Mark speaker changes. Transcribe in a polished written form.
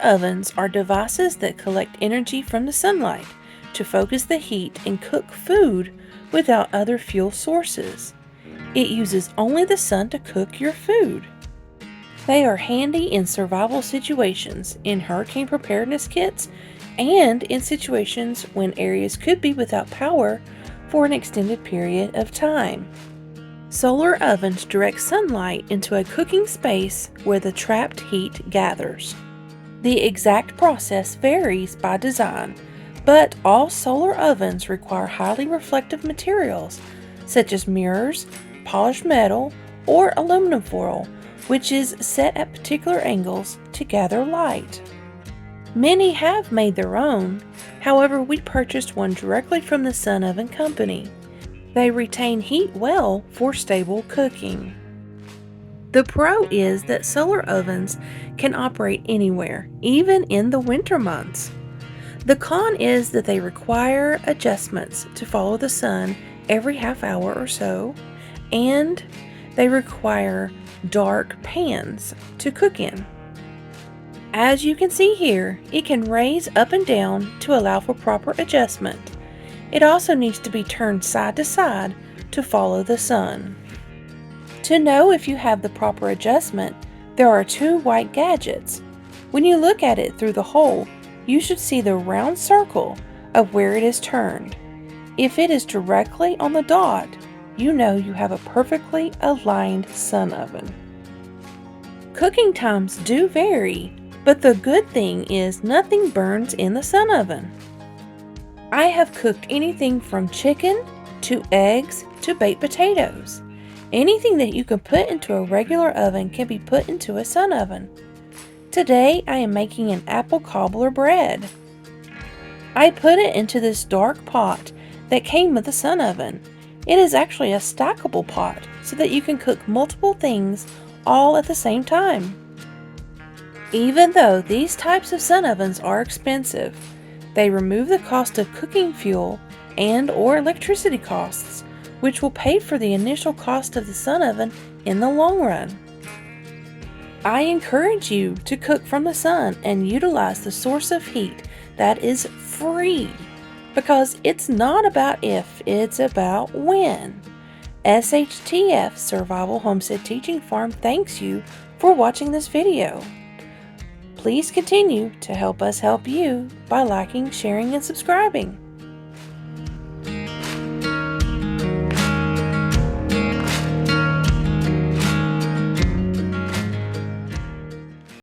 Speaker 1: ovens are devices that collect energy from the sunlight to focus the heat and cook food without other fuel sources. It uses only the sun to cook your food. They are handy in survival situations, in hurricane preparedness kits, and in situations when areas could be without power for an extended period of time. Solar ovens direct sunlight into a cooking space where the trapped heat gathers. The exact process varies by design, but all solar ovens require highly reflective materials such as mirrors, polished metal, or aluminum foil, which is set at particular angles to gather light. Many have made their own, however we purchased one directly from the Sun Oven Company. They retain heat well for stable cooking. The pro is that solar ovens can operate anywhere, even in the winter months. The con is that they require adjustments to follow the sun every half hour or so, and they require dark pans to cook in. As you can see here, it can raise up and down to allow for proper adjustment. It also needs to be turned side to side to follow the sun. To know if you have the proper adjustment, there are two white gadgets. When you look at it through the hole, you should see the round circle of where it is turned. If it is directly on the dot, you know you have a perfectly aligned sun oven. Cooking times do vary, but the good thing is nothing burns in the sun oven. I have cooked anything from chicken to eggs to baked potatoes. Anything that you can put into a regular oven can be put into a sun oven. Today I am making an apple cobbler bread. I put it into this dark pot that came with the sun oven. It is actually a stackable pot so that you can cook multiple things all at the same time. Even though these types of sun ovens are expensive, they remove the cost of cooking fuel and/or electricity costs, which will pay for the initial cost of the sun oven in the long run. I encourage you to cook from the sun and utilize the source of heat that is free, because it's not about if, it's about when. SHTF Survival Homestead Teaching Farm thanks you for watching this video. Please continue to help us help you by liking, sharing, and subscribing.